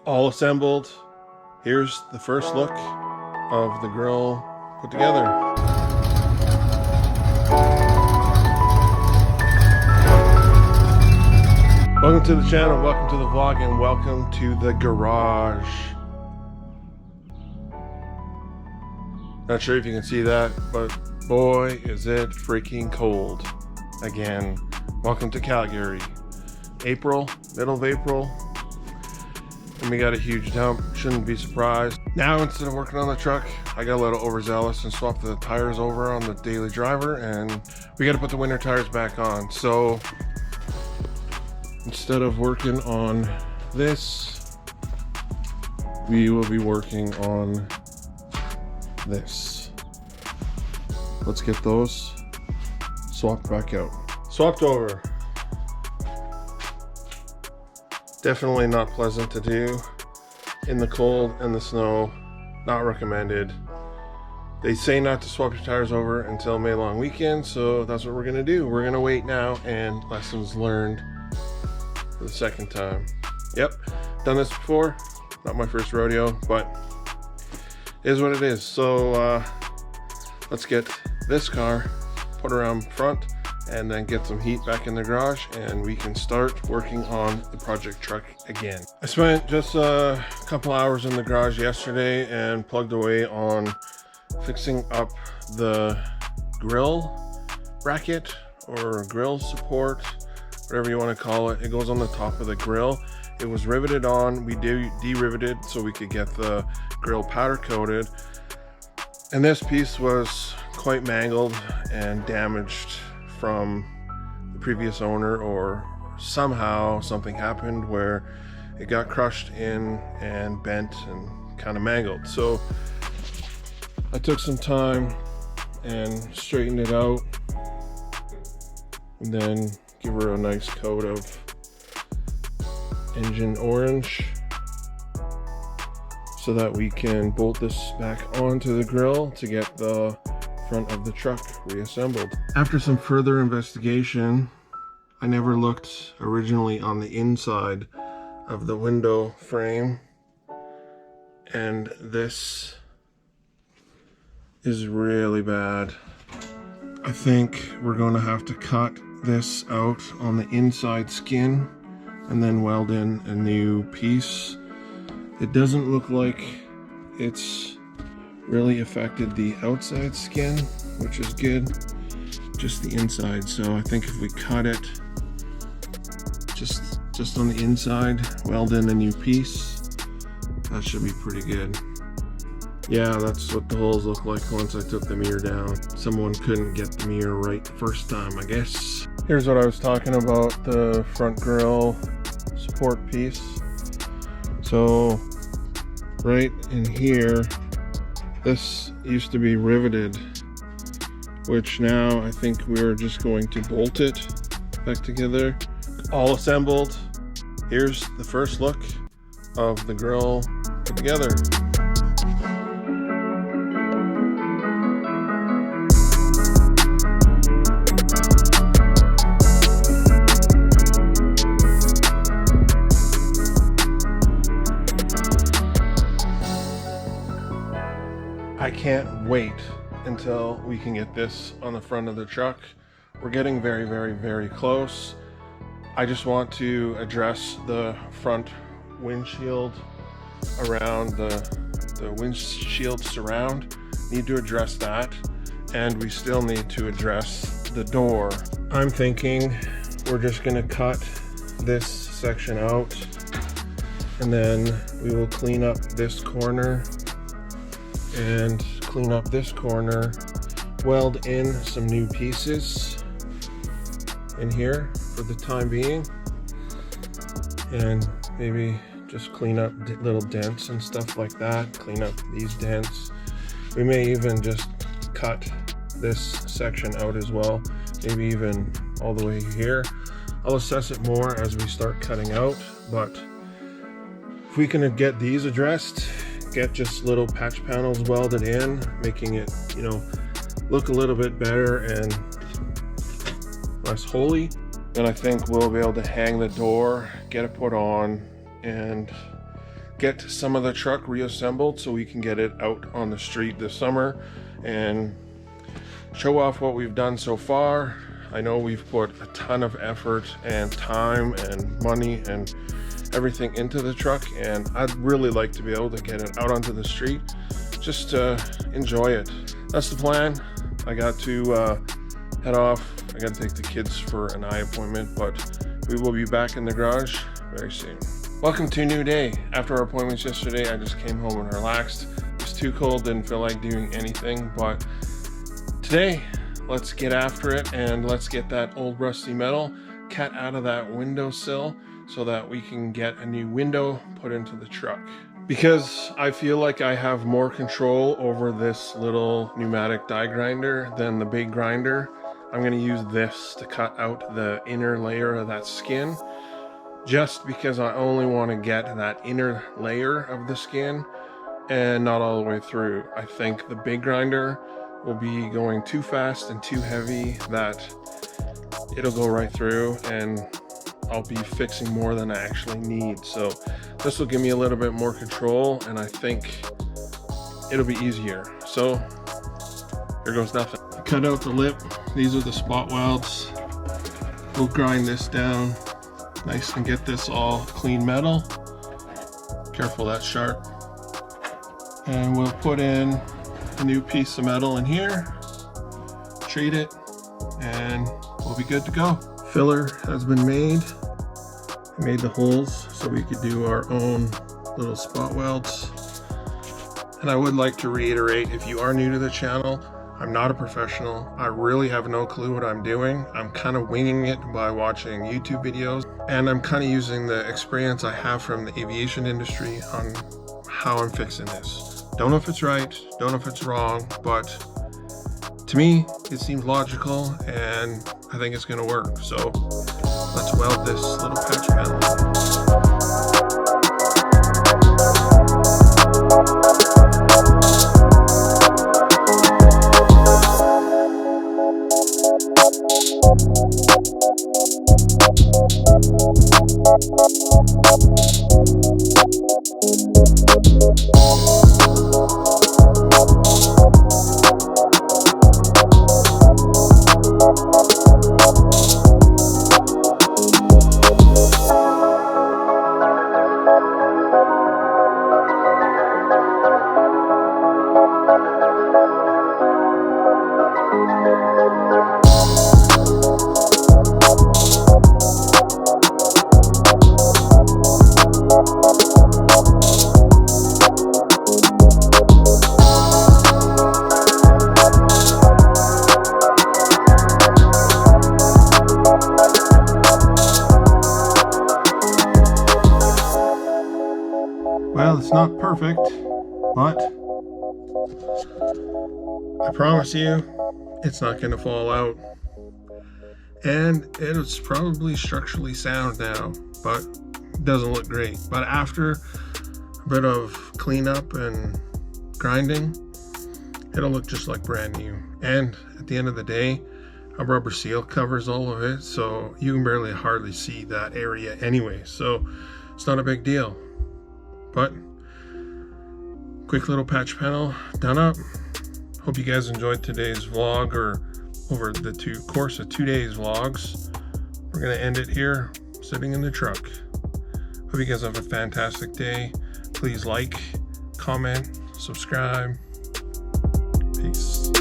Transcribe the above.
All assembled. Here's the first look of the grill put together. Welcome to the channel, welcome to the vlog, and welcome to the garage. Not sure if you can see that, but boy is it freaking cold again. Welcome to Calgary. April, middle of April, and we got a huge dump. Shouldn't be surprised. Now instead of working on the truck, I got a little overzealous and swapped the tires over on the daily driver, and we got to put the winter tires back on. So instead of working on this, we will be working on this. Let's get those swapped back out. Swapped over. Definitely not pleasant to do in the cold and the snow. Not recommended. They say not to swap your tires over until May long weekend, so that's what we're gonna do. We're gonna wait now, and lessons learned for the second time. Yep, done this before. Not my first rodeo, but it is what it is. So let's get this car put around front and then get some heat back in the garage, and we can start working on the project truck again. I spent just a couple hours in the garage yesterday and plugged away on fixing up the grill bracket or grill support, whatever you want to call it. It goes on the top of the grill. It was riveted on. We de-riveted so we could get the grill powder coated, and this piece was quite mangled and damaged from the previous owner, or somehow something happened where it got crushed in and bent and kind of mangled. So I took some time and straightened it out, and then give her a nice coat of engine orange so that we can bolt this back onto the grill to get the front of the truck reassembled. After some further investigation, I never looked originally on the inside of the window frame, and this is really bad. I think we're going to have to cut this out on the inside skin and then weld in a new piece. It doesn't look like it's really affected the outside skin, which is good, just the inside. So I think if we cut it just on the inside, weld in a new piece, that should be pretty good. Yeah, that's what the holes look like once I took the mirror down. Someone couldn't get the mirror right the first time, I guess. Here's what I was talking about, the front grille support piece. So right in here, this used to be riveted, which now I think we're just going to bolt it back together. All assembled. Here's the first look of the grill put together. I can't wait until we can get this on the front of the truck. We're getting very, very, very close. I just want to address the front windshield around the windshield surround. Need to address that, and we still need to address the door. I'm thinking we're just gonna cut this section out, and then we will clean up this corner and clean up this corner, weld in some new pieces in here for the time being, and maybe just clean up little dents and stuff like that, clean up these dents. We may even just cut this section out as well, maybe even all the way here. I'll assess it more as we start cutting out, but if we can get these addressed, get just little patch panels welded in, making it, you know, look a little bit better and less holy, then I think we'll be able to hang the door, get it put on, and get some of the truck reassembled so we can get it out on the street this summer and show off what we've done so far. I know we've put a ton of effort and time and money and everything into the truck, and I'd really like to be able to get it out onto the street just to enjoy it. That's the plan. I got to head off. I got to take the kids for an eye appointment, but we will be back in the garage very soon. Welcome to a new day. After our appointments yesterday, I just came home and relaxed. It was too cold, didn't feel like doing anything, but today, let's get after it and let's get that old rusty metal cut out of that windowsill so that we can get a new window put into the truck. Because I feel like I have more control over this little pneumatic die grinder than the big grinder, I'm going to use this to cut out the inner layer of that skin, just because I only want to get that inner layer of the skin and not all the way through. I think the big grinder will be going too fast and too heavy that it'll go right through and I'll be fixing more than I actually need. So this will give me a little bit more control and I think it'll be easier. So here goes nothing. Cut out the lip. These are the spot welds. We'll grind this down nice and get this all clean metal. Careful, that's sharp. And we'll put in a new piece of metal in here, treat it, and we'll be good to go. Filler has been made. I made the holes so we could do our own little spot welds. And I would like to reiterate, if you are new to the channel, I'm not a professional. I really have no clue what I'm doing. I'm kind of winging it by watching YouTube videos, and I'm kind of using the experience I have from the aviation industry on how I'm fixing this. Don't know if it's right, don't know if it's wrong, but to me, it seems logical and I think it's gonna work. So let's weld this little patch panel. Well, it's not perfect, but I promise you it's not going to fall out. And it's probably structurally sound now, but it doesn't look great. But after a bit of cleanup and grinding, it'll look just like brand new. And at the end of the day, a rubber seal covers all of it, so you can barely hardly see that area anyway. So it's not a big deal. But quick little patch panel done up. Hope you guys enjoyed today's vlog, or over the course of 2 days vlogs. We're gonna end it here, sitting in the truck. Hope you guys have a fantastic day. Please like, comment, subscribe. Peace.